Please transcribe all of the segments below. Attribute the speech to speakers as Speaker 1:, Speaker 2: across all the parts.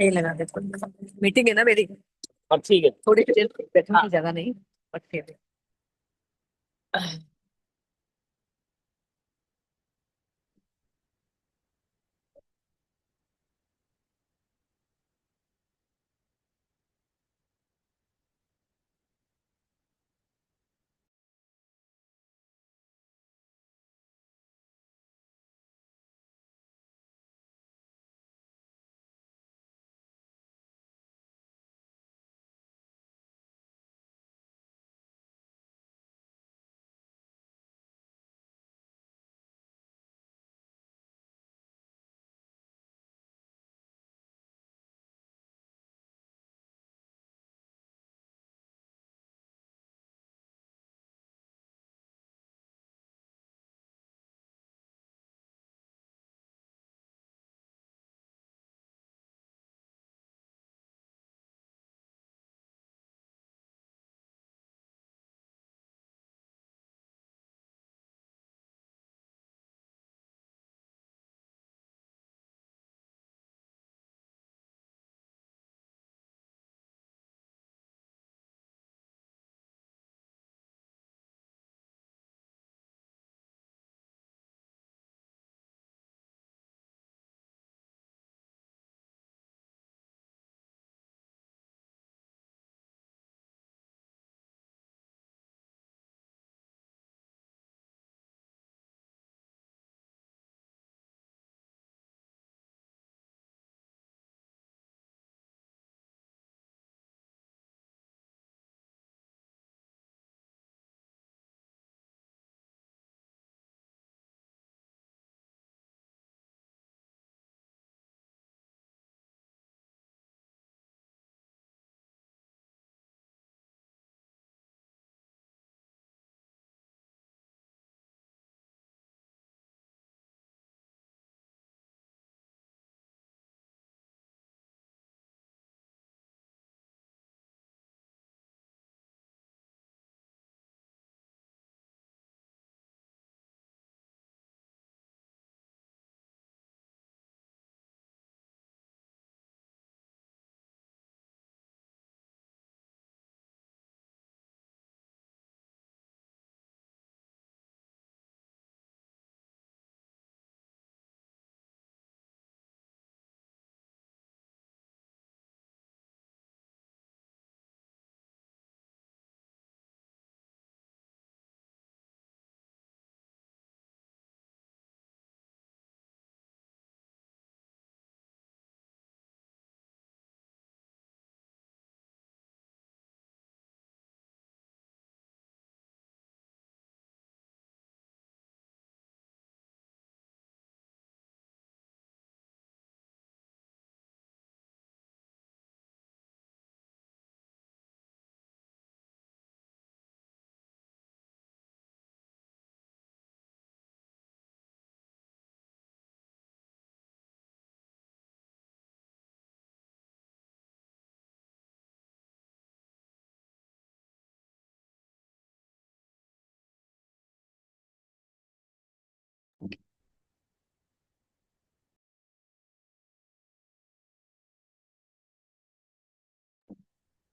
Speaker 1: यही लगा दे थोड़ी, मीटिंग है ना मेरी।
Speaker 2: हाँ ठीक है।
Speaker 1: थोड़ी सी देर बैठने
Speaker 2: हाँ
Speaker 1: की जगह नहीं, बट फिर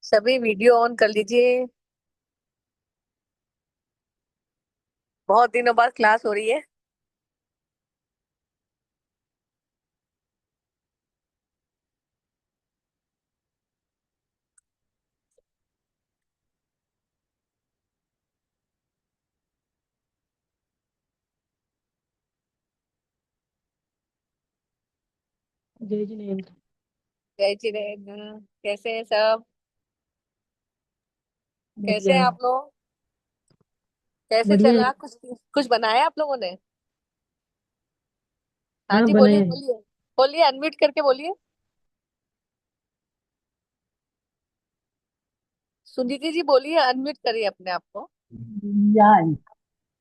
Speaker 1: सभी वीडियो ऑन कर लीजिए। बहुत दिनों बाद क्लास हो रही है।
Speaker 3: जय जिनेंद्र।
Speaker 1: जय श्री कैसे हैं सब? कैसे
Speaker 3: बढ़िया।
Speaker 1: हैं आप लोग? कैसे
Speaker 3: बढ़िया है।
Speaker 1: चला? कुछ कुछ बनाया आप लोगों ने? हाँ
Speaker 3: हाँ
Speaker 1: जी,
Speaker 3: बने
Speaker 1: बोलिए
Speaker 3: हैं।
Speaker 1: बोलिए। बोलिए, अनम्यूट करके बोलिए। सुनीति जी बोलिए, अनम्यूट करिए अपने आप को।
Speaker 3: या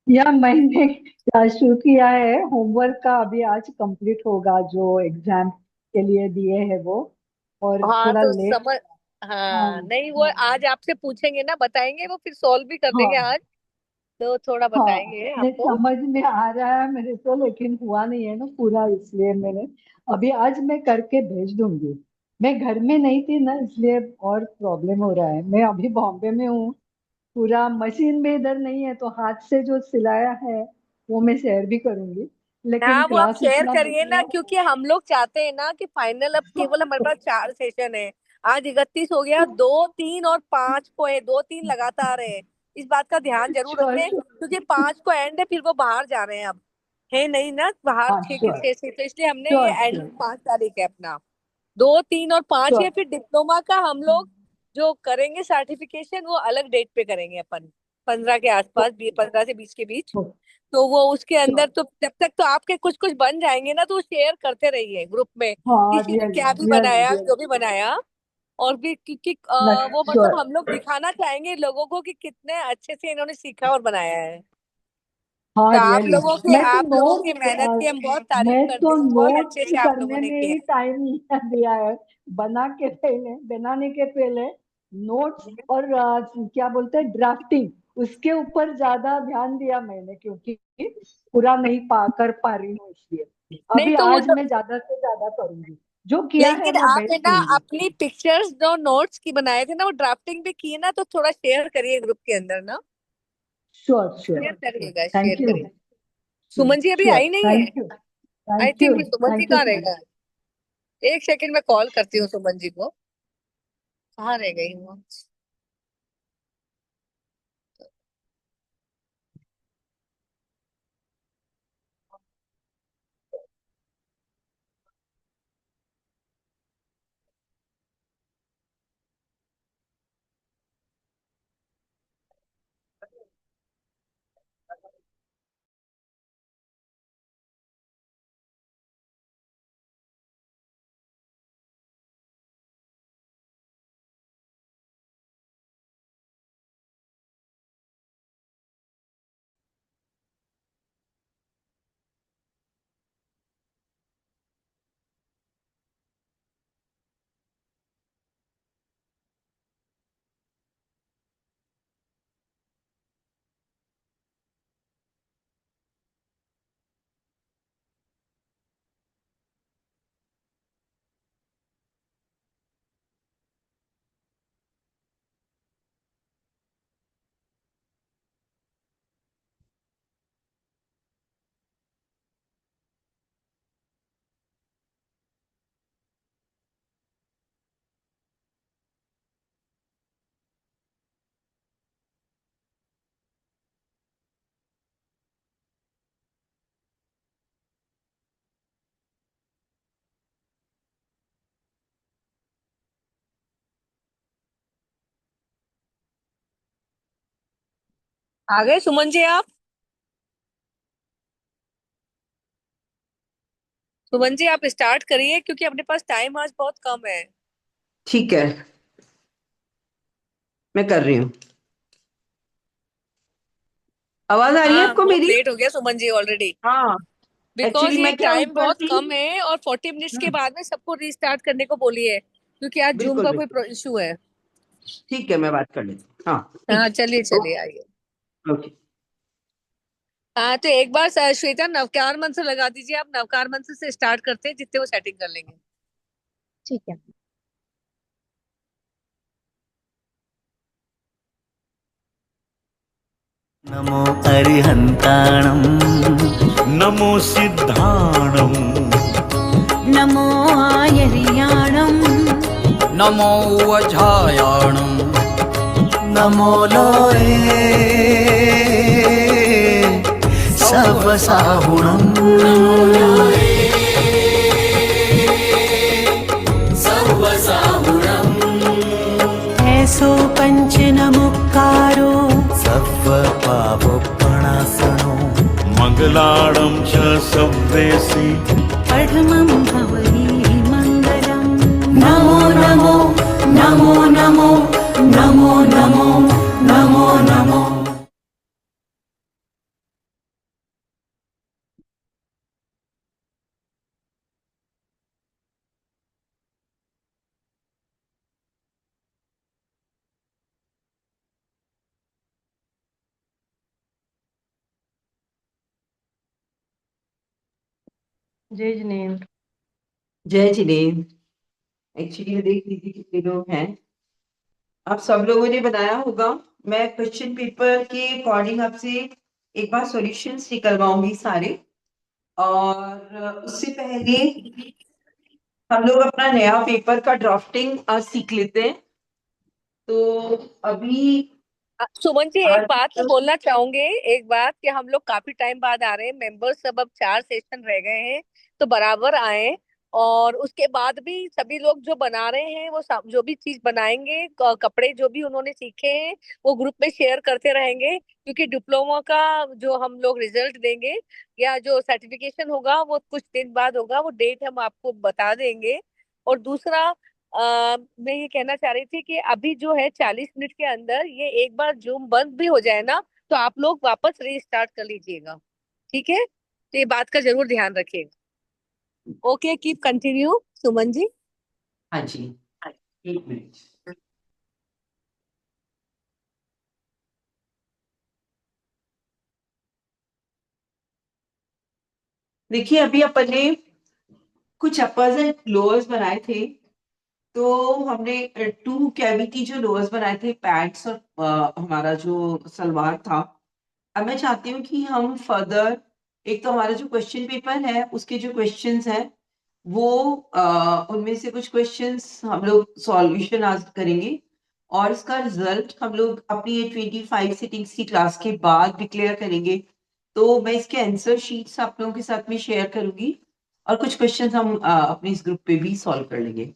Speaker 3: या मैंने शुरू किया है होमवर्क का, अभी आज कंप्लीट होगा जो एग्जाम के लिए दिए हैं वो। और
Speaker 1: हाँ
Speaker 3: थोड़ा
Speaker 1: तो
Speaker 3: लेट।
Speaker 1: समझ,
Speaker 3: हाँ
Speaker 1: हाँ नहीं वो
Speaker 3: हाँ
Speaker 1: आज आपसे पूछेंगे ना, बताएंगे, वो फिर सॉल्व भी कर देंगे
Speaker 3: हाँ
Speaker 1: आज। तो थोड़ा
Speaker 3: हाँ।
Speaker 1: बताएंगे
Speaker 3: ये
Speaker 1: आपको।
Speaker 3: समझ में आ रहा है मेरे को, लेकिन हुआ नहीं है ना पूरा, इसलिए मैंने अभी आज मैं करके भेज दूंगी। मैं घर में नहीं थी ना, इसलिए और प्रॉब्लम हो रहा है। मैं अभी बॉम्बे में हूँ। पूरा मशीन में इधर नहीं है, तो हाथ से जो सिलाया है वो मैं शेयर भी करूंगी। लेकिन
Speaker 1: हाँ वो आप
Speaker 3: क्लास
Speaker 1: शेयर
Speaker 3: इतना
Speaker 1: करिए ना,
Speaker 3: बढ़िया
Speaker 1: क्योंकि हम लोग चाहते हैं ना कि फाइनल अब केवल हमारे पास 4 सेशन है। आज 31 हो गया, 2, 3 और 5 को है, 2, 3 लगातार है। इस बात का ध्यान जरूर
Speaker 3: श्योर
Speaker 1: रखें,
Speaker 3: श्योर।
Speaker 1: क्योंकि 5 को एंड है, फिर वो बाहर जा रहे हैं अब। है नहीं ना बाहर
Speaker 3: हाँ
Speaker 1: 6 के
Speaker 3: श्योर
Speaker 1: 6 से, तो इसलिए हमने ये
Speaker 3: श्योर
Speaker 1: एंड
Speaker 3: श्योर
Speaker 1: 5 तारीख है अपना। 2, 3 और 5 है,
Speaker 3: श्योर।
Speaker 1: फिर डिप्लोमा का हम लोग जो करेंगे सर्टिफिकेशन वो अलग डेट पे करेंगे अपन। 15 के आसपास, 15 से 20 के बीच। तो वो उसके अंदर
Speaker 3: श्योर।
Speaker 1: तो जब तक तो आपके कुछ कुछ बन जाएंगे ना, तो शेयर करते रहिए ग्रुप में,
Speaker 3: हाँ
Speaker 1: किसी ने
Speaker 3: रियली
Speaker 1: क्या भी
Speaker 3: रियली।
Speaker 1: बनाया, जो भी बनाया। और भी क्योंकि वो
Speaker 3: श्योर।
Speaker 1: मतलब हम लोग दिखाना चाहेंगे लोगों को कि कितने अच्छे से इन्होंने सीखा और बनाया है। तो
Speaker 3: हाँ रियली।
Speaker 1: आप लोगों की मेहनत की हम बहुत तारीफ
Speaker 3: मैं तो
Speaker 1: करते हैं, बहुत अच्छे
Speaker 3: नोट्स
Speaker 1: से आप लोगों
Speaker 3: करने
Speaker 1: ने
Speaker 3: में
Speaker 1: किया
Speaker 3: ही टाइम दिया है। बनाने के पहले नोट्स और क्या बोलते हैं, ड्राफ्टिंग, उसके ऊपर ज्यादा ध्यान दिया मैंने, क्योंकि पूरा नहीं कर पा रही हूँ इसलिए।
Speaker 1: नहीं
Speaker 3: अभी
Speaker 1: तो वो
Speaker 3: आज मैं ज्यादा से ज्यादा करूंगी। जो किया है
Speaker 1: लेकिन
Speaker 3: वो
Speaker 1: आप है
Speaker 3: बेस्ट
Speaker 1: ना
Speaker 3: दूंगी।
Speaker 1: अपनी पिक्चर्स जो नोट्स की बनाए थे ना, वो ड्राफ्टिंग भी की है ना, तो थोड़ा शेयर करिए ग्रुप के अंदर ना।
Speaker 3: Sure sure.
Speaker 1: शेयर करिएगा, शेयर
Speaker 3: थैंक यू।
Speaker 1: करिए। सुमन जी अभी
Speaker 3: श्योर।
Speaker 1: आई नहीं है।
Speaker 3: Thank you.
Speaker 1: I
Speaker 3: thank you.
Speaker 1: Think Suman ji
Speaker 3: thank you
Speaker 1: कहाँ रह
Speaker 3: सो
Speaker 1: गए। एक सेकंड में कॉल करती हूँ सुमन जी को। कहाँ रह गई वो। आ गए सुमन जी आप। सुमन जी आप स्टार्ट करिए, क्योंकि अपने पास टाइम आज बहुत कम है।
Speaker 2: ठीक है, मैं कर रही हूँ। आवाज आ रही है
Speaker 1: हाँ
Speaker 2: आपको
Speaker 1: बहुत
Speaker 2: मेरी?
Speaker 1: लेट हो गया सुमन जी ऑलरेडी।
Speaker 2: हाँ।
Speaker 1: बिकॉज
Speaker 2: एक्चुअली
Speaker 1: ये
Speaker 2: मैं क्या
Speaker 1: टाइम
Speaker 2: ऊपर
Speaker 1: बहुत
Speaker 2: थी।
Speaker 1: कम है, और 40 मिनट्स के
Speaker 2: हम्म,
Speaker 1: बाद में सबको रीस्टार्ट करने को बोलिए, क्योंकि आज जूम
Speaker 2: बिल्कुल
Speaker 1: का
Speaker 2: बिल्कुल।
Speaker 1: कोई इशू है।
Speaker 2: ठीक है, मैं बात कर लेती हूँ। हाँ ठीक
Speaker 1: हाँ
Speaker 2: है।
Speaker 1: चलिए चलिए
Speaker 2: ओके।
Speaker 1: आइए।
Speaker 2: ओके।
Speaker 1: हाँ तो एक बार श्वेता नवकार मंत्र लगा दीजिए, आप नवकार मंत्र से स्टार्ट करते हैं, जितने वो सेटिंग कर लेंगे।
Speaker 4: ठीक है।
Speaker 5: नमो अरिहन्ताणं नमो सिद्धाणं
Speaker 6: नमो आयर्याणं
Speaker 5: नमो वझायाणं नमो लोये सवसाहुणं
Speaker 6: ऐसो पञ्चनमुक्कारो
Speaker 5: सवपावपणासनो मङ्गलाणं च सव्येसि
Speaker 6: पठमं भवहि मङ्गलम्
Speaker 5: नमो नमो नमो नमो नमो नमो नमो नमो।
Speaker 3: जय जिनेन्द्र।
Speaker 2: जय जिनेन्द्र। एक्चुअली मैं देख रही थी कितने लोग हैं। आप सब लोगों ने बनाया होगा। मैं क्वेश्चन पेपर के अकॉर्डिंग आपसे एक बार सॉल्यूशंस निकलवाऊंगी सारे। और उससे पहले हम लोग अपना नया पेपर का ड्राफ्टिंग सीख लेते हैं। तो अभी
Speaker 1: सुमन जी, एक
Speaker 2: आज
Speaker 1: बात मैं बोलना चाहूंगी। एक बात कि हम लोग काफी टाइम बाद आ रहे हैं, मेंबर्स सब अब 4 सेशन रह गए हैं, तो बराबर आए। और उसके बाद भी सभी लोग जो बना रहे हैं वो जो भी चीज बनाएंगे, कपड़े जो भी उन्होंने सीखे हैं वो ग्रुप में शेयर करते रहेंगे, क्योंकि डिप्लोमा का जो हम लोग रिजल्ट देंगे या जो सर्टिफिकेशन होगा वो कुछ दिन बाद होगा, वो डेट हम आपको बता देंगे। और दूसरा, मैं ये कहना चाह रही थी कि अभी जो है 40 मिनट के अंदर ये एक बार जूम बंद भी हो जाए ना, तो आप लोग वापस रीस्टार्ट कर लीजिएगा। ठीक है, तो ये बात का जरूर ध्यान रखिएगा। Okay, keep continue Suman ji.
Speaker 2: हाँ जी, 1 मिनट। देखिए अभी अपन ने कुछ अपर्स एंड लोअर्स बनाए थे। तो हमने 2 कैविटी जो लोअर्स बनाए थे, पैंट्स और हमारा जो सलवार था। अब मैं चाहती हूँ कि हम फर्दर, एक तो हमारा जो क्वेश्चन पेपर है उसके जो क्वेश्चंस हैं वो उनमें से कुछ क्वेश्चंस हम लोग सॉल्यूशन आज करेंगे। और इसका रिजल्ट हम लोग अपनी ये 25 सिटिंग्स की क्लास के बाद डिक्लेयर करेंगे। तो मैं इसके आंसर शीट्स आप लोगों के साथ में शेयर करूंगी और कुछ क्वेश्चंस हम अपने इस ग्रुप पे भी सॉल्व कर लेंगे।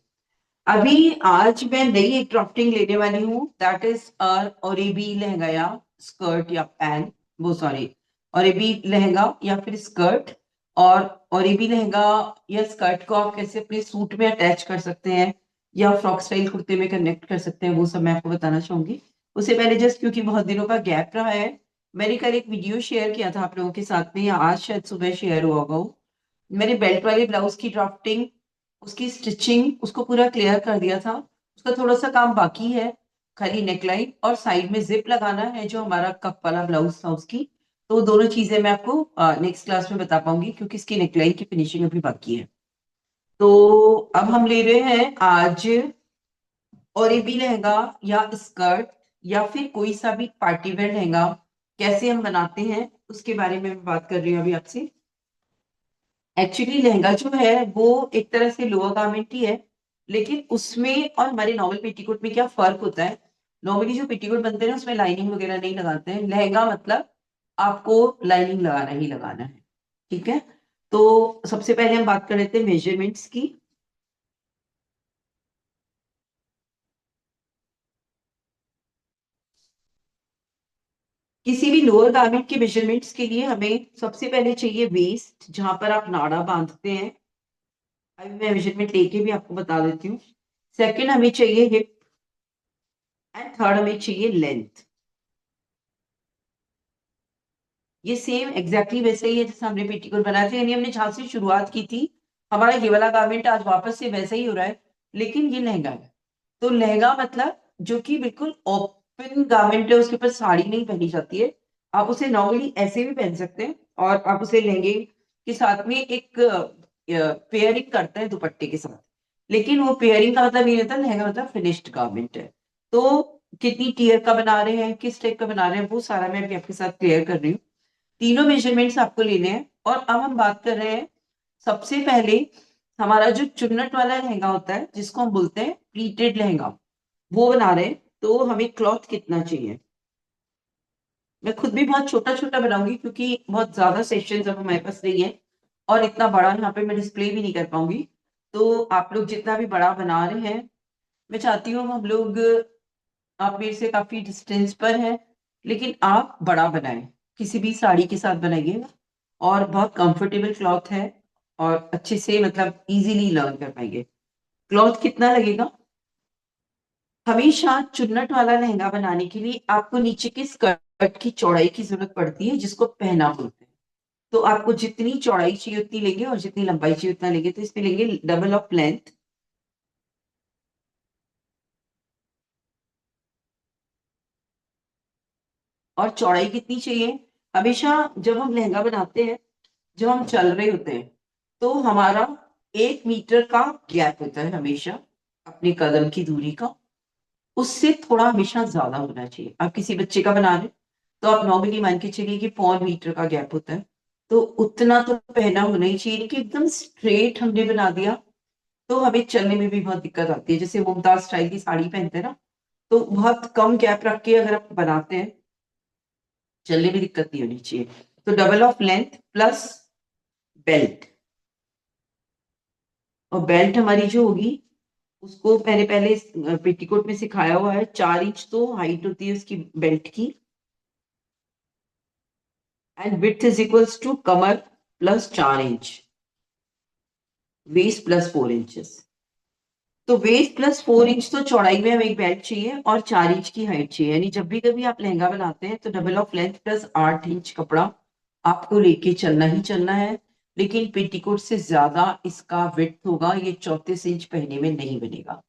Speaker 2: अभी आज मैं नई एक ड्राफ्टिंग लेने वाली हूँ, दैट इज ऑरेबी लहंगा या स्कर्ट या पैंट, वो सॉरी, ऑरेबी लहंगा या फिर स्कर्ट। और ऑरेबी लहंगा या स्कर्ट को आप कैसे अपने सूट में अटैच कर सकते हैं या फ्रॉक स्टाइल कुर्ते में कनेक्ट कर सकते हैं, वो सब मैं आपको बताना चाहूंगी। उससे पहले जस्ट क्योंकि बहुत दिनों का गैप रहा है, मैंने कल एक वीडियो शेयर किया था आप लोगों के साथ में, या आज शायद सुबह शेयर हुआ होगा वो। मैंने बेल्ट वाले ब्लाउज की ड्राफ्टिंग, उसकी स्टिचिंग, उसको पूरा क्लियर कर दिया था। उसका थोड़ा सा काम बाकी है, खाली नेकलाइन और साइड में जिप लगाना है जो हमारा कप वाला ब्लाउज था उसकी। तो दोनों चीजें मैं आपको नेक्स्ट क्लास में बता पाऊंगी, क्योंकि इसकी नेकलाइन की फिनिशिंग अभी बाकी है। तो अब हम ले रहे हैं आज ऑरेबी लहंगा या स्कर्ट या फिर कोई सा भी पार्टी वेयर लहंगा कैसे हम बनाते हैं उसके बारे में मैं बात कर रही हूँ अभी आपसे। एक्चुअली लहंगा जो है वो एक तरह से लोअर गारमेंट ही है, लेकिन उसमें और हमारे नॉर्मल पेटीकोट में क्या फर्क होता है। नॉर्मली जो पेटीकोट बनते हैं उसमें लाइनिंग वगैरह नहीं लगाते हैं, लहंगा मतलब आपको लाइनिंग लगाना ही लगाना है। ठीक है, तो सबसे पहले हम बात कर लेते हैं मेजरमेंट्स की। किसी भी लोअर गारमेंट के मेजरमेंट्स के लिए हमें सबसे पहले चाहिए वेस्ट, जहां पर आप नाड़ा बांधते हैं। अभी मैं मेजरमेंट लेके भी आपको बता देती हूँ। सेकंड हमें चाहिए हिप एंड थर्ड हमें चाहिए लेंथ। ये सेम एग्जैक्टली वैसे ही है जैसे हमने पेटीकोट बनाए थे, यानी हमने जहां से शुरुआत की थी हमारा ये वाला गारमेंट आज वापस से वैसा ही हो रहा है, लेकिन ये लहंगा है। तो लहंगा मतलब जो कि बिल्कुल ओपन गारमेंट है, उसके ऊपर साड़ी नहीं पहनी जाती है। आप उसे नॉर्मली ऐसे भी पहन सकते हैं और आप उसे लहंगे के साथ में एक पेयरिंग करते हैं दुपट्टे के साथ। लेकिन वो पेयरिंग का मतलब ये होता है, लहंगा मतलब फिनिश्ड गारमेंट है। तो कितनी टीयर का बना रहे हैं, किस टाइप का बना रहे हैं, वो सारा मैं अभी आपके साथ क्लियर कर रही हूँ। तीनों मेजरमेंट्स आपको लेने हैं। और अब हम बात कर रहे हैं सबसे पहले हमारा जो चुन्नट वाला लहंगा होता है जिसको हम बोलते हैं प्लीटेड लहंगा, वो बना रहे हैं। तो हमें क्लॉथ कितना चाहिए, मैं खुद भी बहुत छोटा छोटा बनाऊंगी क्योंकि बहुत ज्यादा सेशंस अब हमारे पास नहीं है और इतना बड़ा यहाँ पे मैं डिस्प्ले भी नहीं कर पाऊंगी। तो आप लोग जितना भी बड़ा बना रहे हैं, मैं चाहती हूँ हम लोग, आप मेरे से काफी डिस्टेंस पर हैं लेकिन आप बड़ा बनाएं, किसी भी साड़ी के साथ बनाइए। और बहुत कंफर्टेबल क्लॉथ है और अच्छे से मतलब इजीली लर्न कर पाएंगे। क्लॉथ कितना लगेगा, हमेशा चुन्नट वाला लहंगा बनाने के लिए आपको नीचे की स्कर्ट की चौड़ाई की जरूरत पड़ती है जिसको पहना बोलते हैं। तो आपको जितनी चौड़ाई चाहिए उतनी लेंगे और जितनी लंबाई चाहिए उतना लेंगे, तो इसमें लेंगे डबल ऑफ लेंथ। और चौड़ाई कितनी चाहिए, हमेशा जब हम लहंगा बनाते हैं, जब हम चल रहे होते हैं, तो हमारा 1 मीटर का गैप होता है हमेशा अपने कदम की दूरी का, उससे थोड़ा हमेशा ज्यादा होना चाहिए। आप किसी बच्चे का बना रहे हैं तो आप नॉर्मली मान के चलिए कि 0.25 मीटर का गैप होता है, तो उतना तो पहना होना ही चाहिए कि एकदम स्ट्रेट हमने बना दिया तो हमें चलने में भी बहुत दिक्कत आती है। जैसे मुमताज स्टाइल की साड़ी पहनते हैं ना, तो बहुत कम गैप रख के अगर आप बनाते हैं, चलने में दिक्कत नहीं होनी चाहिए। तो double of length plus belt, और बेल्ट हमारी जो होगी उसको मैंने पहले पेटीकोट में सिखाया हुआ है, 4 इंच तो हाइट होती है उसकी बेल्ट की, and width is equals to कमर plus 4 inch, waist plus 4 inches. तो वेस्ट प्लस 4 इंच तो चौड़ाई में हमें एक बेल्ट चाहिए और 4 इंच की हाइट चाहिए। यानी जब भी आप लहंगा बनाते हैं तो double of length plus 8 inch कपड़ा आपको लेके चलना ही चलना है। लेकिन पेटीकोट से ज्यादा इसका विड्थ होगा, ये 34 इंच पहने में नहीं बनेगा।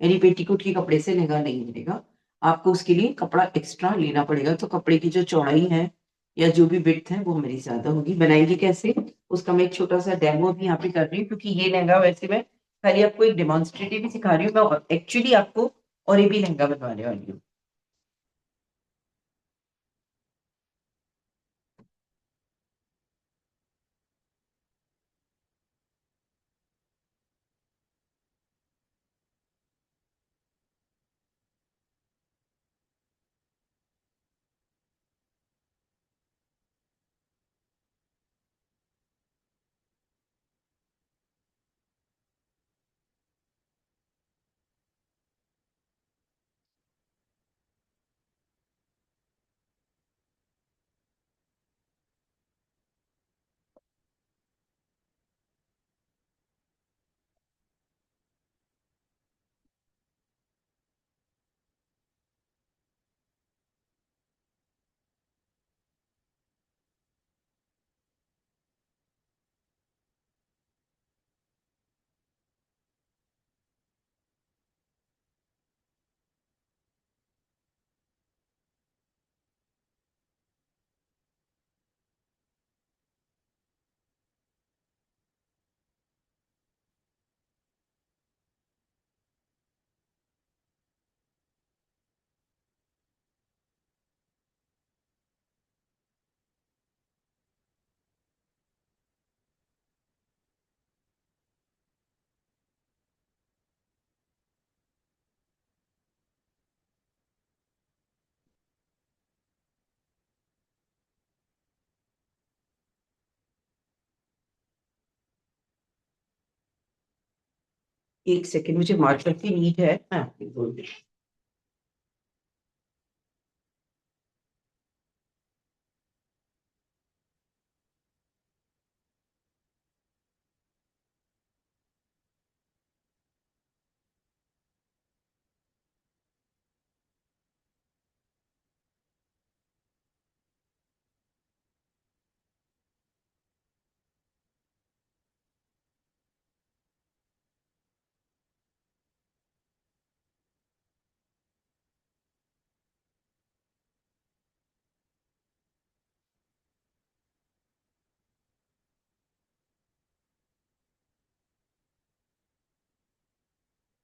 Speaker 2: यानी पेटीकोट के कपड़े से लहंगा नहीं बनेगा, आपको उसके लिए कपड़ा एक्स्ट्रा लेना पड़ेगा। तो कपड़े की जो चौड़ाई है या जो भी विड्थ है वो हमारी ज्यादा होगी। बनाएंगे कैसे, उसका मैं एक छोटा सा डेमो भी यहाँ पे कर रही हूँ, क्योंकि ये लहंगा वैसे मैं खाली आपको एक डेमोन्स्ट्रेटिव ही सिखा रही हूँ, मैं एक्चुअली आपको और ये भी लहंगा बनवाने वाली हूँ। एक सेकेंड, मुझे मार्कर की नीड है, मैं आपको बोल रही हूँ।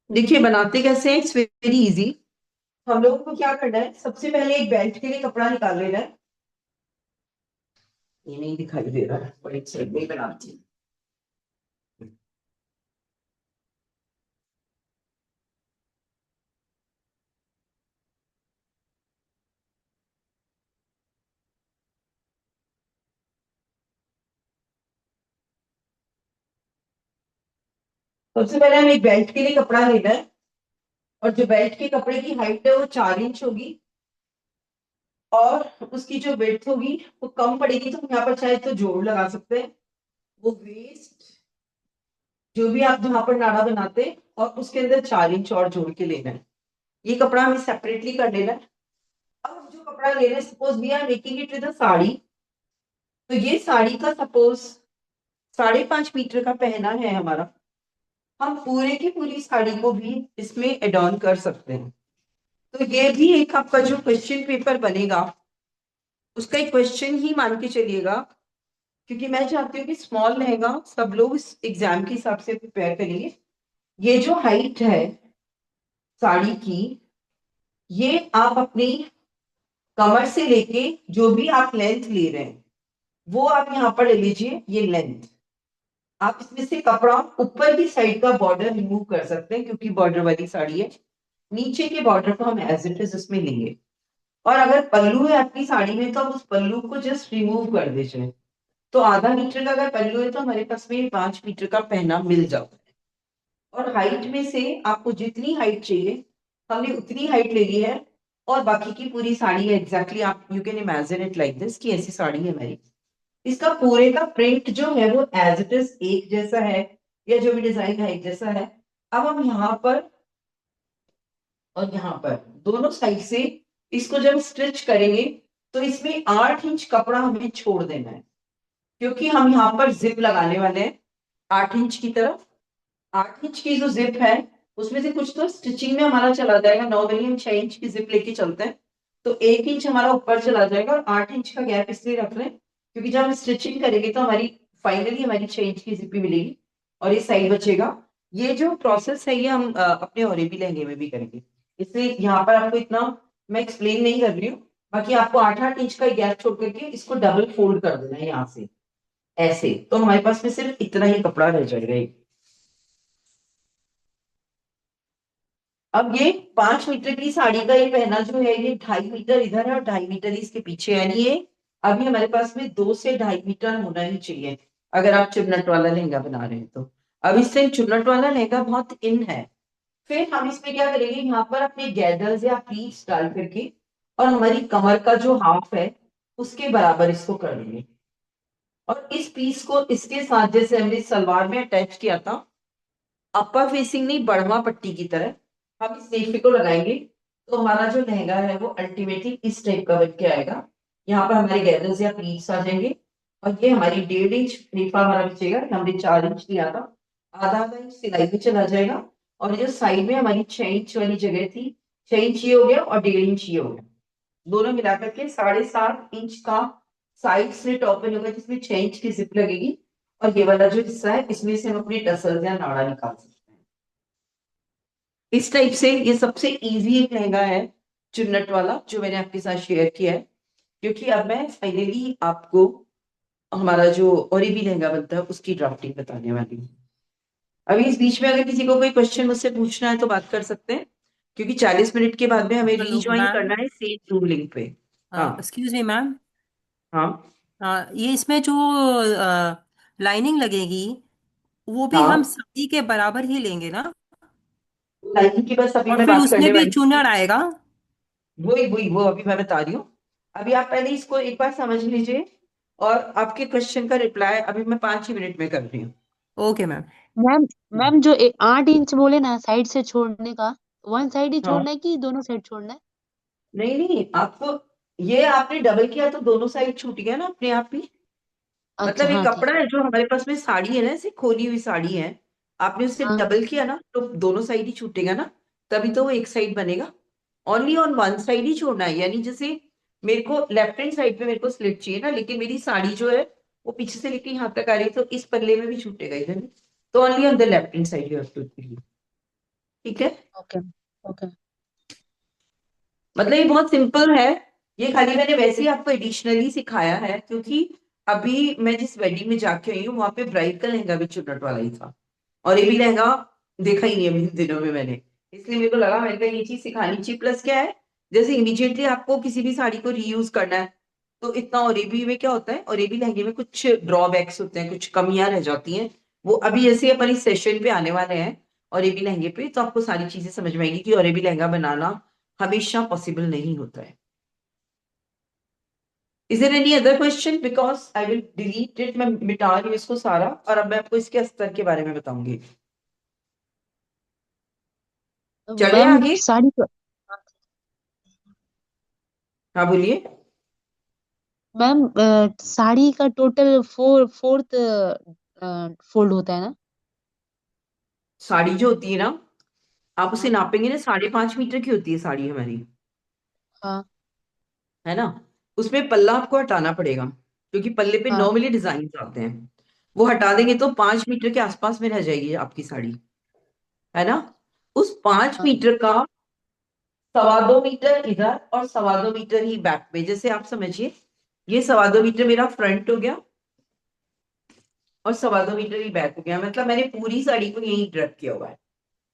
Speaker 2: देखिए बनाते कैसे हैं, इट्स वेरी इजी। हम लोगों को क्या करना है, सबसे पहले एक बेल्ट के लिए कपड़ा निकाल लेना है। ये नहीं दिखाई दे रहा है, पर एक साइड में ही बनाती हूँ। सबसे पहले हमें एक बेल्ट के लिए कपड़ा लेना है, और जो बेल्ट के कपड़े की हाइट है वो 4 इंच होगी, और उसकी जो विड्थ होगी वो कम पड़ेगी, तो हम यहाँ पर चाहे तो जोड़ लगा सकते हैं। वो वेस्ट जो भी आप जहां पर नाड़ा बनाते हैं, और उसके अंदर 4 इंच और जोड़ के लेना है। ये कपड़ा हमें सेपरेटली कर लेना है। अब हम जो कपड़ा ले रहे हैं, suppose we are making it with a sari, तो ये साड़ी का सपोज 5.5 मीटर का पहना है हमारा, हम पूरे की पूरी साड़ी को भी इसमें एड ऑन कर सकते हैं। तो ये भी एक आपका जो क्वेश्चन पेपर बनेगा उसका एक क्वेश्चन ही मान के चलिएगा, क्योंकि मैं चाहती हूँ कि स्मॉल लहंगा सब लोग इस एग्जाम के हिसाब से प्रिपेयर करेंगे। ये जो हाइट है साड़ी की, ये आप अपनी कमर से लेके जो भी आप लेंथ ले रहे हैं वो आप यहाँ पर ले लीजिए, ये लेंथ। आप इसमें से कपड़ा ऊपर की साइड का बॉर्डर रिमूव कर सकते हैं क्योंकि बॉर्डर वाली साड़ी है। नीचे के बॉर्डर को हम एज इट इज इसमें लेंगे। और अगर पल्लू है आपकी साड़ी में तो आप उस पल्लू को जस्ट रिमूव कर दीजिए। तो आधा मीटर का अगर पल्लू है तो हमारे पास में 5 मीटर का पहना मिल जाता है। और हाइट में से आपको जितनी हाइट चाहिए हमने उतनी हाइट ले ली है। और बाकी की पूरी साड़ी है एग्जैक्टली, आप you can imagine it like this कि ऐसी साड़ी है हमारी। इसका पूरे का प्रिंट जो है वो एज इट इज एक जैसा है, या जो भी डिजाइन है एक जैसा है। अब हम यहाँ पर और यहाँ पर दोनों साइड से इसको जब स्टिच करेंगे तो इसमें 8 इंच कपड़ा हमें छोड़ देना है, क्योंकि हम यहाँ पर जिप लगाने वाले हैं 8 इंच की तरफ। 8 इंच की जो जिप है उसमें से कुछ तो स्टिचिंग में हमारा चला जाएगा। नॉर्मली हम 6 इंच की जिप लेके चलते हैं, तो 1 इंच हमारा ऊपर चला जाएगा और 8 इंच का गैप इसलिए रख रहे हैं क्योंकि जब हम स्टिचिंग करेंगे तो हमारी फाइनली हमारी 6 इंच की जिप भी मिलेगी और ये साइड बचेगा। ये जो प्रोसेस है ये हम अपने ओरेबी लहंगे में भी करेंगे, इसलिए यहाँ पर आपको इतना मैं एक्सप्लेन नहीं कर रही हूँ। बाकी आपको 8-8 इंच का गैप छोड़ करके इसको डबल फोल्ड कर देना है यहाँ से ऐसे, तो हमारे पास में सिर्फ इतना ही कपड़ा रह जाएगा। अब ये 5 मीटर की साड़ी का ये पहना जो है ये 2.5 मीटर इधर है और 2.5 मीटर इसके पीछे, यानी ये अभी हमारे पास में 2 से 2.5 मीटर होना ही चाहिए अगर आप चुन्नट वाला लहंगा बना रहे हैं तो। अब इससे चुन्नट वाला लहंगा बहुत इन है। फिर हम इसमें क्या करेंगे, यहाँ पर अपने गैदर्स या प्लीट्स डाल करके और हमारी कमर का जो हाफ है उसके बराबर इसको कर लेंगे। और इस पीस को इसके साथ जैसे हमने सलवार में अटैच किया था अपर फेसिंग नहीं बढ़वा पट्टी की तरह हम इस नेफे को लगाएंगे, तो हमारा जो लहंगा है वो अल्टीमेटली इस टाइप का बन के आएगा। यहाँ पर हमारे गैदर्स या प्लीट्स आ जाएंगे और ये हमारी 1.5 इंच नेफा हमारा बचेगा, हमने 4 इंच लिया था। आधा आधा इंच सिलाई में चला जाएगा और जो साइड में हमारी 6 इंच वाली जगह थी, 6 इंच ये हो गया और 1.5 इंच ये हो गया, दोनों मिलाकर के 7.5 इंच का साइड स्लिट ओपन होगा जिसमें 6 इंच की जिप लगेगी। और ये वाला जो हिस्सा है इसमें से हम अपनी टसल्स या नाड़ा निकाल सकते हैं। इस टाइप से ये सबसे इजी एक लहंगा है चुन्नट वाला जो मैंने आपके साथ शेयर किया है, क्योंकि अब मैं फाइनली आपको हमारा जो ओरेबी लहंगा बनता है उसकी ड्राफ्टिंग बताने वाली हूँ। अभी इस बीच में अगर किसी को कोई क्वेश्चन मुझसे पूछना है तो बात कर सकते हैं, क्योंकि 40 मिनट के बाद में हमें
Speaker 7: हेलो
Speaker 2: रीज्वाइन
Speaker 7: मैम।
Speaker 2: करना है सेम जूम लिंक पे। हाँ
Speaker 7: एक्सक्यूज मी मैम।
Speaker 2: हाँ
Speaker 7: ये इसमें जो लाइनिंग लगेगी वो भी हम
Speaker 2: हाँ,
Speaker 7: साड़ी के बराबर ही लेंगे ना?
Speaker 2: लाइनिंग की बस अभी
Speaker 7: और
Speaker 2: मैं
Speaker 7: फिर
Speaker 2: बात
Speaker 7: उसमें
Speaker 2: करने
Speaker 7: भी
Speaker 2: वाली थी।
Speaker 7: चूनर आएगा?
Speaker 2: वही वही वो अभी मैं बता रही हूँ। अभी आप पहले इसको एक बार समझ लीजिए और आपके क्वेश्चन का रिप्लाई अभी मैं 5 ही मिनट में कर रही हूँ।
Speaker 7: Okay ma'am.
Speaker 4: मैम मैम जो 8 इंच बोले ना साइड से छोड़ने का, वन साइड ही
Speaker 2: हाँ,
Speaker 4: छोड़ना है कि दोनों साइड छोड़ना है?
Speaker 2: नहीं नहीं, आपको ये आपने डबल किया तो दोनों साइड छूट गया ना अपने आप ही।
Speaker 4: अच्छा,
Speaker 2: मतलब ये
Speaker 4: हाँ ठीक
Speaker 2: कपड़ा
Speaker 4: है।
Speaker 2: है जो हमारे पास में साड़ी है ना, ऐसे खोली हुई साड़ी है, आपने उससे
Speaker 4: हाँ
Speaker 2: डबल किया ना तो दोनों साइड ही छूटेगा ना, तभी तो वो एक साइड बनेगा। ओनली ऑन वन साइड ही छोड़ना है, यानी जैसे मेरे को लेफ्ट हैंड साइड पे मेरे को स्लिट चाहिए ना, लेकिन मेरी साड़ी जो है वो पीछे से लेके यहाँ तक आ रही है तो इस पल्ले में भी छूटेगा इधर भी। तो only on the left hand side you have to, ठीक है।
Speaker 4: Okay okay.
Speaker 2: मतलब ये बहुत सिंपल है, ये खाली मैंने वैसे ही आपको एडिशनली सिखाया है क्योंकि अभी मैं जिस वेडिंग में जाके आई हूँ वहां पे ब्राइड का लहंगा भी चुन्नट वाला ही था और ये भी लहंगा देखा ही नहीं अभी इन दिनों में मैंने, इसलिए मेरे को लगा मैंने कहा ये चीज सिखानी चाहिए। प्लस क्या है, जैसे इमीडिएटली आपको किसी भी साड़ी को रीयूज करना है तो इतना, ओरेबी में क्या होता है, ओरेबी लहंगे में कुछ ड्रॉबैक्स होते हैं, कुछ कमियां रह जाती हैं। वो अभी जैसे अपन इस सेशन पे आने वाले हैं ओरेबी लहंगे पे, तो आपको सारी चीजें समझ में आएगी कि ओरेबी लहंगा बनाना हमेशा पॉसिबल नहीं होता है। Is there any other question, because I will delete it, मैं मिटा रही हूँ इसको सारा और अब मैं आपको इसके अस्तर के बारे में बताऊंगी। चले
Speaker 4: मैम
Speaker 2: आगे।
Speaker 4: साड़ी का,
Speaker 2: हाँ बोलिए।
Speaker 4: मैम साड़ी का टोटल फोर्थ फोल्ड होता है ना?
Speaker 2: साड़ी जो होती है ना, आप उसे
Speaker 4: हाँ
Speaker 2: नापेंगे ना, 5.5 मीटर की होती है साड़ी हमारी,
Speaker 4: हाँ
Speaker 2: है ना। उसमें पल्ला आपको हटाना पड़ेगा क्योंकि पल्ले पे
Speaker 4: हाँ।
Speaker 2: नॉर्मली डिजाइन आते हैं, वो हटा देंगे तो 5 मीटर के आसपास में रह जाएगी आपकी साड़ी, है ना। उस 5 मीटर का 2.25 मीटर इधर और 2.25 मीटर ही बैक में। जैसे आप समझिए ये 2.25 मीटर मेरा फ्रंट हो गया और 2.25 मीटर ही बैक हो गया, मतलब मैंने पूरी साड़ी को यही ड्रेप किया हुआ है,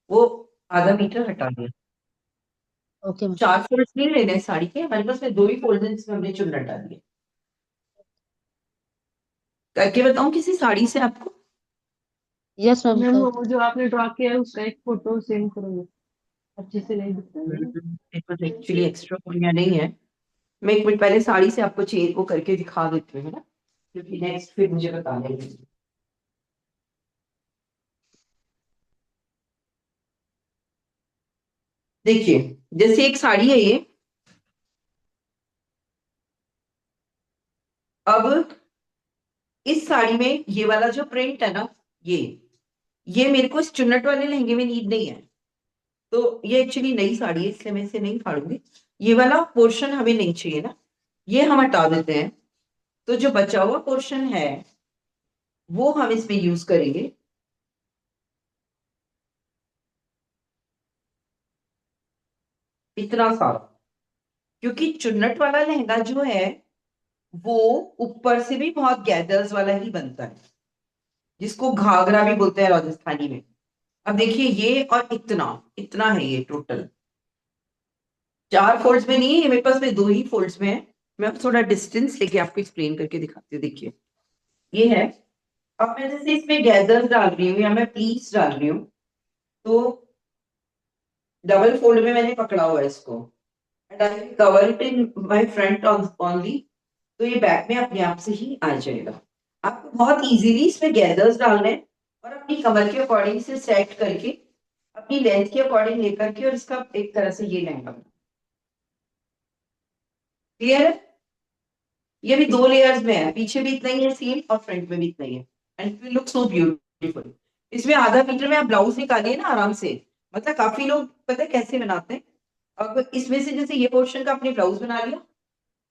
Speaker 2: वो आधा मीटर हटा दिया।
Speaker 4: Okay ma'am.
Speaker 2: 4 फोल्ड्स नहीं लेने हैं साड़ी के हमारे पास में, 2 ही फोल्ड हैं जिसमें हमने चुन्नट डाली है। करके बताऊं किसी साड़ी से आपको?
Speaker 4: यस मैम
Speaker 8: मैम
Speaker 4: कर।
Speaker 8: वो जो आपने ड्रॉ किया है उसका एक फोटो सेंड करोगे, अच्छे से नहीं दिखता है ना।
Speaker 2: एक्चुअली एक्स्ट्रा फोल्ड नहीं है। मैं 1 मिनट पहले साड़ी से आपको चेयर को करके दिखा देती हूँ, है ना, क्योंकि नेक्स्ट फिर मुझे बता देंगे। देखिए जैसे एक साड़ी है ये, अब इस साड़ी में ये वाला जो प्रिंट है ना, ये मेरे को इस चुन्नट वाले लहंगे में नीड नहीं है, तो ये एक्चुअली नई साड़ी है इसलिए मैं इसे नहीं फाड़ूंगी। ये वाला पोर्शन हमें नहीं चाहिए ना, ये हम हटा देते हैं। तो जो बचा हुआ पोर्शन है वो हम इसमें यूज करेंगे। इतना सारा, क्योंकि चुन्नट वाला लहंगा जो है वो ऊपर से भी बहुत गैदर्स वाला ही बनता है, जिसको घाघरा भी बोलते हैं राजस्थानी में। अब देखिए ये और इतना इतना है, ये टोटल 4 फोल्ड्स में नहीं है, ये मेरे पास में 2 ही फोल्ड्स में है। मैं अब थोड़ा डिस्टेंस लेके आपको एक्सप्लेन करके दिखाती हूँ। देखिए ये है, अब मैं जैसे इसमें गैदर्स डाल रही हूँ या मैं प्लीट्स डाल रही हूँ, तो डबल फोल्ड में मैंने पकड़ा हुआ है इसको, and I cover it in my front only, तो ये बैक में अपने आप से ही आ जाएगा। आपको बहुत इजीली इसमें गैदर्स डालने हैं और अपनी कमर के अकॉर्डिंग से सेट करके अपनी लेंथ के अकॉर्डिंग लेकर के, और इसका एक तरह से ये लहंगा। क्लियर है? ये भी 2 लेयर्स में है, पीछे भी इतना ही है सेम और फ्रंट में भी इतना ही है, and it look so beautiful. इसमें आधा मीटर में आप ब्लाउज निकालिए ना आराम से, मतलब काफी लोग पता है कैसे बनाते हैं, अब इसमें से जैसे ये पोर्शन का आपने ब्लाउज बना लिया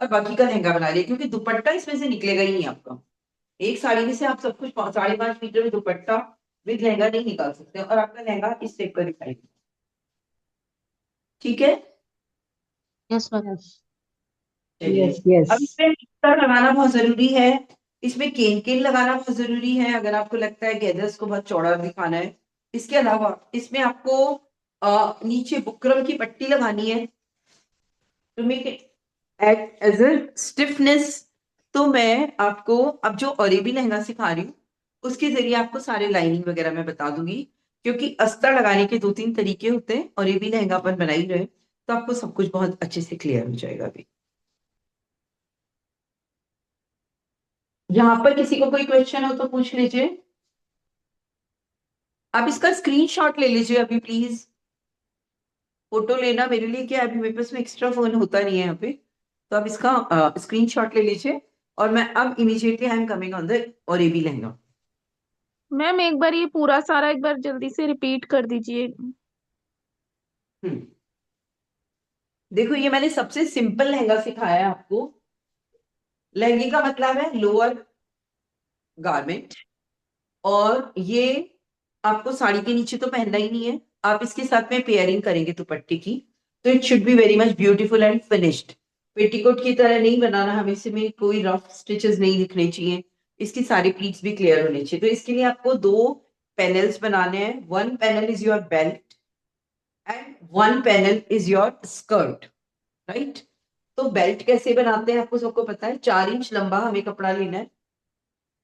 Speaker 2: और बाकी का लहंगा बना लिया, क्योंकि दुपट्टा इसमें से निकलेगा ही नहीं आपका। एक साड़ी में से आप सब कुछ 5.5 मीटर में दुपट्टा विद लहंगा नहीं निकाल सकते, और आपका लहंगा इस शेप का दिखाई देगा। ठीक है?
Speaker 4: Yes ma'am.
Speaker 3: यस
Speaker 2: चलिए,
Speaker 3: यस यस।
Speaker 2: अब इसमें मिक्सर लगाना बहुत जरूरी है, इसमें केन केन लगाना बहुत जरूरी है अगर आपको लगता है गैदर्स को बहुत चौड़ा दिखाना है। इसके अलावा इसमें आपको नीचे बुकरम की पट्टी लगानी है to make it act as a stiffness. तो मैं आपको अब जो अरेबी लहंगा सिखा रही हूँ उसके जरिए आपको सारे लाइनिंग वगैरह मैं बता दूंगी, क्योंकि अस्तर लगाने के 2-3 तरीके होते हैं, अरेबी लहंगा अपन बना ही रहे, तो आपको सब कुछ बहुत अच्छे से क्लियर हो जाएगा। अभी यहाँ पर किसी को कोई क्वेश्चन हो तो पूछ लीजिए। आप इसका स्क्रीनशॉट ले लीजिए अभी प्लीज। फोटो लेना मेरे लिए क्या है, अभी मेरे पास में एक्स्ट्रा फोन होता नहीं है यहाँ पे, तो आप इसका स्क्रीनशॉट ले लीजिए। और मैं अब immediately I am coming on the ओरेबी लहंगा।
Speaker 9: मैम एक बार ये पूरा सारा एक बार जल्दी से रिपीट कर दीजिए।
Speaker 2: हम्म, देखो ये मैंने सबसे सिंपल लहंगा सिखाया है आपको। लहंगे का मतलब है लोअर गारमेंट, और ये आपको साड़ी के नीचे तो पहनना ही नहीं है, आप इसके साथ में पेयरिंग करेंगे दुपट्टे की, तो it should be very much beautiful and finished. Petticoat की तरह नहीं बनाना हमें, इसमें कोई रफ स्टिचेस नहीं दिखने चाहिए, इसकी सारी प्लीट्स भी क्लियर होने चाहिए। तो इसके लिए आपको 2 पैनल्स बनाने हैं। 1 panel is your belt and 1 panel is your skirt, right? तो बेल्ट कैसे बनाते हैं आपको सबको पता है, 4 इंच लंबा हमें कपड़ा लेना है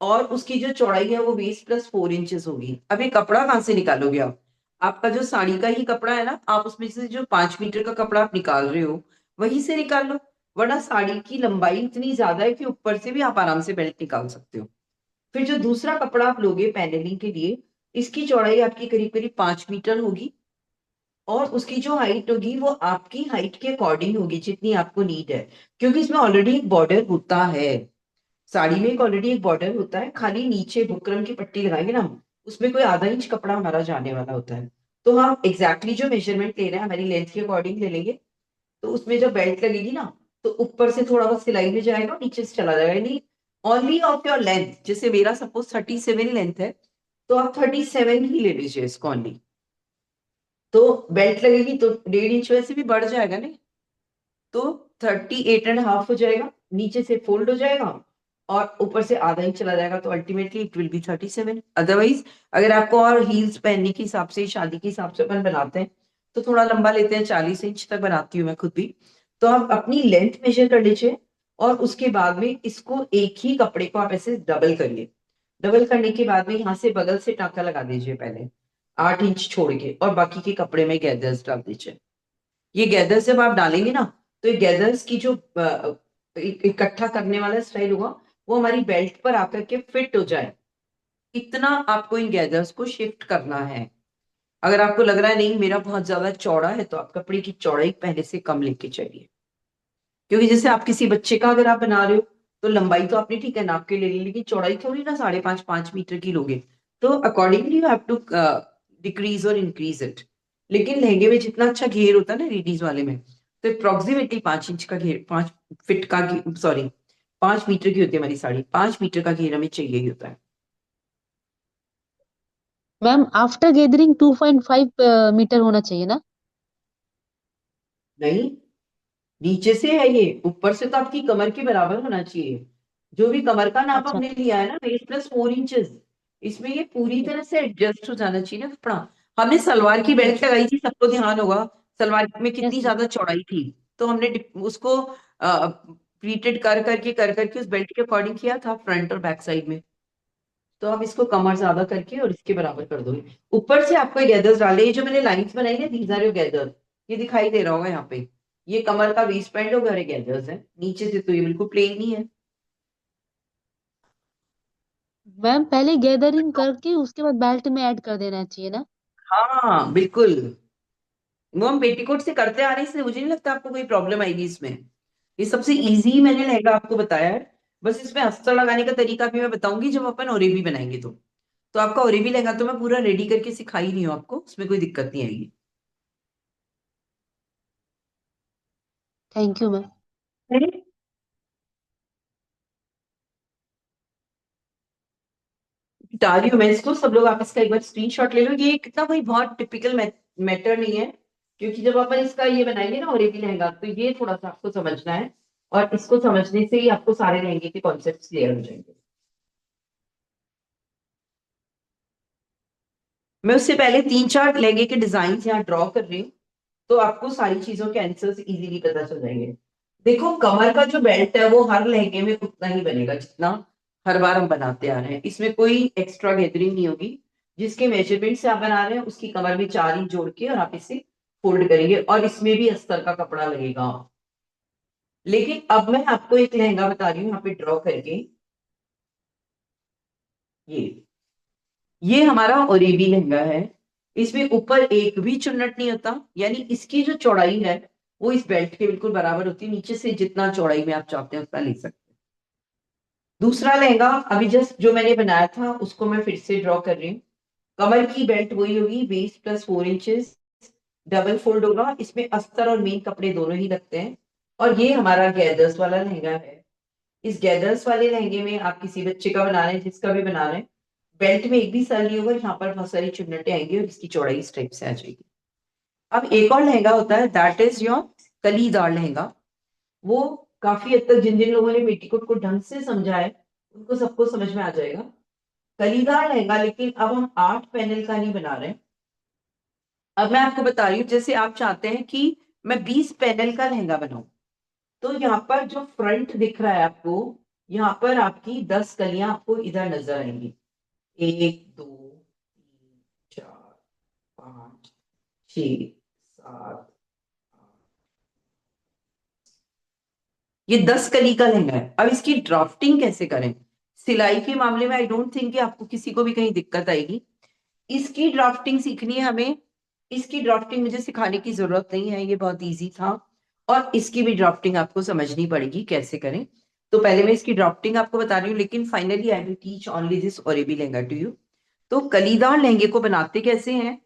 Speaker 2: और उसकी जो चौड़ाई है वो वेस्ट प्लस 4 इंचेस होगी। अब ये कपड़ा कहाँ से निकालोगे आप? आपका जो साड़ी का ही कपड़ा है ना, आप उसमें से जो 5 मीटर का कपड़ा आप निकाल रहे हो वहीं से निकाल लो, वरना साड़ी की लंबाई इतनी ज्यादा है कि ऊपर से भी आप आराम से बेल्ट निकाल सकते हो। फिर जो दूसरा कपड़ा आप लोगे पैनलिंग के लिए, इसकी चौड़ाई आपकी करीब करीब 5 मीटर होगी, और उसकी जो हाइट होगी वो आपकी हाइट के अकॉर्डिंग होगी जितनी आपको नीड है, क्योंकि इसमें ऑलरेडी एक बॉर्डर होता है। साड़ी में एक ऑलरेडी एक बॉर्डर होता है, खाली नीचे बुकरम की पट्टी लगाएंगे ना हम, उसमें कोई आधा इंच कपड़ा हमारा जाने वाला होता है। तो हम एग्जैक्टली जो मेजरमेंट ले रहे हैं हमारी लेंथ के अकॉर्डिंग ले लेंगे, तो उसमें जब बेल्ट लगेगी ना तो ऊपर से थोड़ा बहुत सिलाई में जाएगा, नीचे से चला जाएगा, नहीं ओनली ऑफ योर लेंथ। जैसे मेरा सपोज 37 लेंथ है, तो आप 37 ही ले लीजिए इसको ओनली। तो बेल्ट लगेगी तो 1.5 इंच वैसे भी बढ़ जाएगा नहीं, तो 38.5 हो जाएगा, नीचे से फोल्ड हो जाएगा और ऊपर से आधा इंच चला जाएगा, तो ultimately it will be 37। Otherwise अगर आपको और हील्स पहनने के हिसाब से, शादी के हिसाब से अपन बनाते हैं तो थोड़ा लंबा लेते हैं, 40 इंच तक बनाती हूँ मैं खुद भी। तो आप अपनी लेंथ मेजर कर लीजिए और उसके बाद में इसको एक ही कपड़े को आप ऐसे डबल करिए। डबल करने के बाद में यहाँ से बगल से टांका लगा दीजिए पहले 8 इंच छोड़ के, और बाकी के कपड़े में गैदर्स डाल दीजिए। ये गैदर्स जब आप डालेंगे ना, तो ये गैदर्स की जो इकट्ठा करने वाला स्टाइल होगा वो हमारी बेल्ट पर आकर के फिट हो जाए, इतना आपको इन गैदर्स को शिफ्ट करना है। अगर आपको लग रहा है नहीं मेरा बहुत ज्यादा चौड़ा है, तो आप कपड़े की चौड़ाई पहले से कम लेके चलिए, क्योंकि जैसे आप किसी बच्चे का अगर आप बना रहे हो तो लंबाई तो आपने ठीक है नाप के ले ली, लेकिन चौड़ाई थोड़ी ना 5.5 मीटर की लोगे, तो accordingly you have to decrease और इंक्रीज इट। लेकिन लहंगे में जितना अच्छा घेर होता है ना लेडीज वाले में, तो अप्रोक्सीमेटली 5 इंच का घेर, 5 फीट का, सॉरी 5 मीटर की होती है हमारी साड़ी, 5 मीटर का घेर हमें चाहिए ही होता है।
Speaker 4: मैम आफ्टर गैदरिंग 2.5 मीटर होना चाहिए ना?
Speaker 2: नहीं, नीचे से है ये, ऊपर से तो आपकी कमर के बराबर होना चाहिए। जो भी कमर का नाप
Speaker 4: अच्छा।
Speaker 2: हमने लिया है ना, वेस्ट प्लस 4 इंचेस, इसमें ये पूरी तरह से एडजस्ट हो जाना चाहिए ना कपड़ा। हमने सलवार की बेल्ट लगाई थी, सबको ध्यान होगा सलवार में
Speaker 4: यस
Speaker 2: कितनी
Speaker 4: मैम।
Speaker 2: ज्यादा चौड़ाई थी, तो हमने उसको प्लीटेड कर करके उस बेल्ट के अकॉर्डिंग किया था फ्रंट और बैक साइड में। तो आप इसको कमर ज्यादा करके और इसके बराबर कर दोगे। ऊपर से आपको गैदर्स डाले, ये जो मैंने लाइंस बनाई है दीज आर योर गैदर, ये दिखाई दे रहा होगा यहाँ पे, ये कमर का वेस्ट बैंड और गहरे गैदर्स है, नीचे से तो ये बिल्कुल प्लेन ही है।
Speaker 4: मैम पहले गैदरिंग करके उसके बाद बेल्ट में ऐड कर देना चाहिए ना?
Speaker 2: हाँ बिल्कुल, वो हम पेटीकोट से करते आ रहे हैं, इसलिए मुझे नहीं लगता आपको कोई प्रॉब्लम आएगी इसमें। ये सबसे इजी मैंने लहंगा आपको बताया है, बस इसमें अस्तर लगाने का तरीका भी मैं बताऊंगी जब अपन ओरेबी बनाएंगे। तो आपका ओरेबी लहंगा तो मैं पूरा रेडी करके सिखा ही रही हूँ आपको, उसमें कोई दिक्कत नहीं आएगी।
Speaker 4: Thank you ma'am.
Speaker 2: बता रही हूँ मैं इसको, सब लोग आप इसका एक बार स्क्रीनशॉट ले लो। ये कितना कोई बहुत टिपिकल मैटर नहीं है, क्योंकि जब अपन इसका ये बनाएंगे ना ओरेबी लहंगा, तो ये थोड़ा सा आपको समझना है, और इसको समझने से ही आपको सारे लहंगे के कॉन्सेप्ट क्लियर हो जाएंगे। मैं उससे पहले 3-4 लहंगे के डिजाइन यहाँ ड्रॉ कर रही हूँ, तो आपको सारी चीजों के आंसर्स इजीली पता चल जाएंगे। देखो कमर का जो बेल्ट है वो हर लहंगे में उतना ही बनेगा जितना हर बार हम बनाते आ रहे हैं, इसमें कोई एक्स्ट्रा गैदरिंग नहीं होगी। जिसके मेजरमेंट से आप बना रहे हैं उसकी कमर में 4 इंच जोड़ के और आप इसे फोल्ड करेंगे, और इसमें भी अस्तर का कपड़ा लगेगा। लेकिन अब मैं आपको एक लहंगा बता रही हूँ यहाँ पे ड्रॉ करके, ये हमारा ओरेबी लहंगा है। इसमें ऊपर एक भी चुन्नट नहीं होता, यानी इसकी जो चौड़ाई है वो इस बेल्ट के बिल्कुल बराबर होती है, नीचे से जितना चौड़ाई में आप चाहते हैं उतना ले सकते हैं। दूसरा लहंगा अभी जस्ट जो मैंने बनाया था उसको मैं फिर से ड्रॉ कर रही हूँ। कमर की बेल्ट वही होगी, waist plus 4 inches, double fold होगा, इसमें अस्तर और मेन कपड़े दोनों ही लगते हैं। और ये हमारा गैदर्स वाला लहंगा है। इस गैदर्स वाले लहंगे में आप किसी बच्चे का बना रहे हैं, जिसका भी बना रहे हैं, बेल्ट में एक भी सर नहीं होगा, यहाँ पर बहुत सारी चुन्नटें आएंगी और इसकी चौड़ाई इस टाइप से आ जाएगी। अब एक और लहंगा होता है, दैट इज योर कलीदार लहंगा। वो काफी हद तक जिन जिन लोगों ने पेटीकोट को ढंग से समझा है उनको सबको समझ में आ जाएगा। कलीदार लहंगा, लेकिन अब हम 8 पैनल का नहीं बना रहे हैं। अब मैं आपको बता रही हूँ, जैसे आप चाहते हैं कि मैं 20 पैनल का लहंगा बनाऊं, तो यहाँ पर जो फ्रंट दिख रहा है आपको, यहाँ पर आपकी 10 कलियां आपको इधर नजर आएंगी, 1 2 3 4 5 6 7। ये 10 कली का लहंगा है। अब इसकी ड्राफ्टिंग कैसे करें? सिलाई के मामले में आई डोंट थिंक कि आपको किसी को भी कहीं दिक्कत आएगी। इसकी ड्राफ्टिंग सीखनी है हमें, इसकी ड्राफ्टिंग मुझे सिखाने की जरूरत नहीं है, ये बहुत इजी था। और इसकी भी ड्राफ्टिंग आपको समझनी पड़ेगी कैसे करें। तो पहले मैं इसकी ड्राफ्टिंग आपको बता रही हूँ, लेकिन finally I will teach only this ओरेबी लहंगा टू यू। तो कलीदार लहंगे को बनाते कैसे हैं?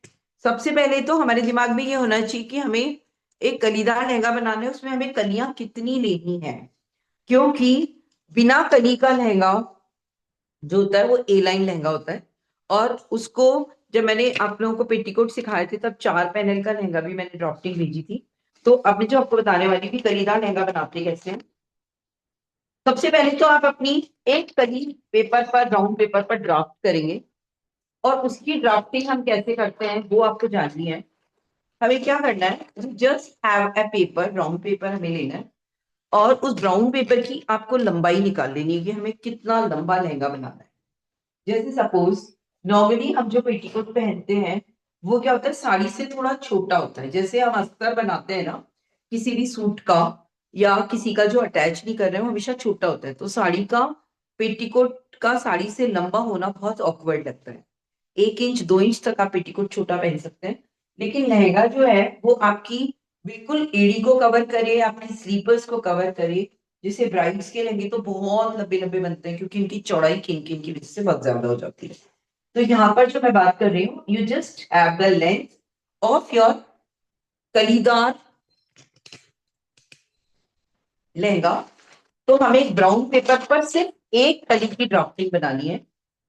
Speaker 2: सबसे पहले तो हमारे दिमाग में ये होना चाहिए कि हमें एक कलीदार लहंगा बनाना है, उसमें हमें कलियां कितनी लेनी है, क्योंकि बिना कली का लहंगा जो होता है वो ए लाइन लहंगा होता है, और उसको जब मैंने आप लोगों को पेटीकोट सिखाए थे तब 4 पैनल का लहंगा भी मैंने ड्राफ्टिंग भेजी थी। तो अब मैं जो आपको बताने वाली थी कलीदार लहंगा बनाते कैसे हैं। सबसे पहले तो आप अपनी एक कली पेपर पर, राउंड पेपर पर ड्राफ्ट करेंगे, और उसकी ड्राफ्टिंग हम कैसे करते हैं वो आपको जाननी है। हमें क्या करना है, just have a paper, round paper हमें लेना है, और उस ब्राउन पेपर की आपको लंबाई निकाल लेनी है कि हमें कितना लंबा लहंगा बनाना है। जैसे सपोज नॉर्मली हम जो पेटीकोट पहनते हैं वो क्या होता है, साड़ी से थोड़ा छोटा होता है। जैसे हम अस्तर बनाते हैं ना किसी भी सूट का या किसी का जो अटैच नहीं कर रहे हो, हमेशा छोटा होता है। तो साड़ी का, पेटीकोट का साड़ी से लंबा होना बहुत ऑकवर्ड लगता है। 1 इंच 2 इंच तक आप पेटीकोट छोटा पहन सकते हैं, लेकिन लहंगा जो है वो आपकी बिल्कुल एड़ी को कवर करे, आपकी स्लीपर्स को कवर करे। जैसे ब्राइड्स के लहंगे तो बहुत लंबे लंबे बनते हैं क्योंकि इनकी चौड़ाई किन की वजह से बहुत ज्यादा हो जाती है। तो यहाँ पर जो मैं बात कर रही हूँ, you just have the length of your कलीदार लहंगा। तो हमें एक ब्राउन पेपर पर सिर्फ एक कली की ड्राफ्टिंग बनानी है।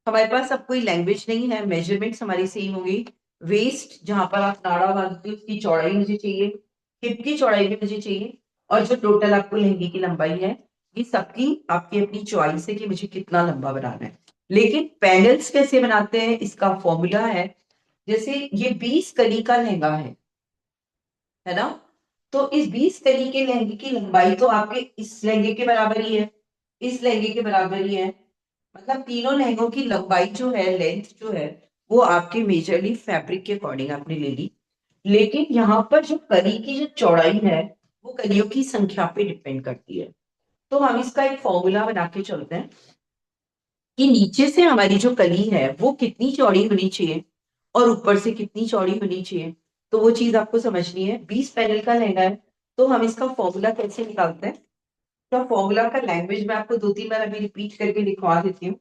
Speaker 2: हमारे पास अब कोई लैंग्वेज नहीं है, मेजरमेंट्स हमारी सेम होगी। वेस्ट जहां पर आप नाड़ा बांधते हो उसकी चौड़ाई मुझे चाहिए, हिप की चौड़ाई भी मुझे चाहिए, और जो टोटल आपको लहंगे की लंबाई है ये सबकी आपकी अपनी चॉइस है कि मुझे कितना लंबा बनाना है। लेकिन पैनल्स कैसे बनाते हैं इसका फॉर्मूला है। जैसे ये 20 कली का लहंगा है ना, तो इस 20 कली के लहंगे की लंबाई तो आपके इस लहंगे के बराबर ही है, इस लहंगे के बराबर ही है। मतलब तीनों लहंगों की लंबाई जो है, लेंथ जो है, वो आपके मेजरली फैब्रिक के अकॉर्डिंग आपने ले ली। लेकिन यहाँ पर जो कली की जो चौड़ाई है वो कलियों की संख्या पे डिपेंड करती है। तो हम इसका एक फॉर्मूला बना के चलते हैं कि नीचे से हमारी जो कली है वो कितनी चौड़ी होनी चाहिए और ऊपर से कितनी चौड़ी होनी चाहिए। तो वो चीज आपको समझनी है। 20 पैनल का लहंगा है तो हम इसका फॉर्मूला कैसे निकालते हैं। तो फॉर्मूला का लैंग्वेज मैं आपको 2-3 बार अभी रिपीट करके लिखवा देती हूँ।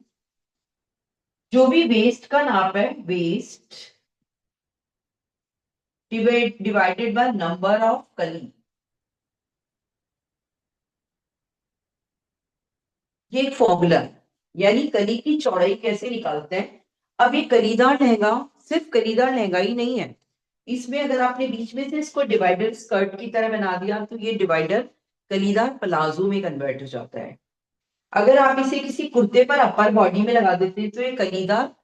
Speaker 2: जो भी वेस्ट का नाप है, waist divided by number of कली, ये एक फॉर्मूला है। यानी कली की चौड़ाई कैसे निकालते हैं। अब ये कलीदार लहंगा सिर्फ कलीदार लहंगा ही नहीं है, इसमें अगर आपने बीच में से इसको डिवाइडर स्कर्ट की तरह बना दिया तो ये डिवाइडर कलीदार प्लाजो में कन्वर्ट हो जाता है। अगर आप इसे किसी कुर्ते पर अपर बॉडी में लगा देते हैं तो ये कलीदार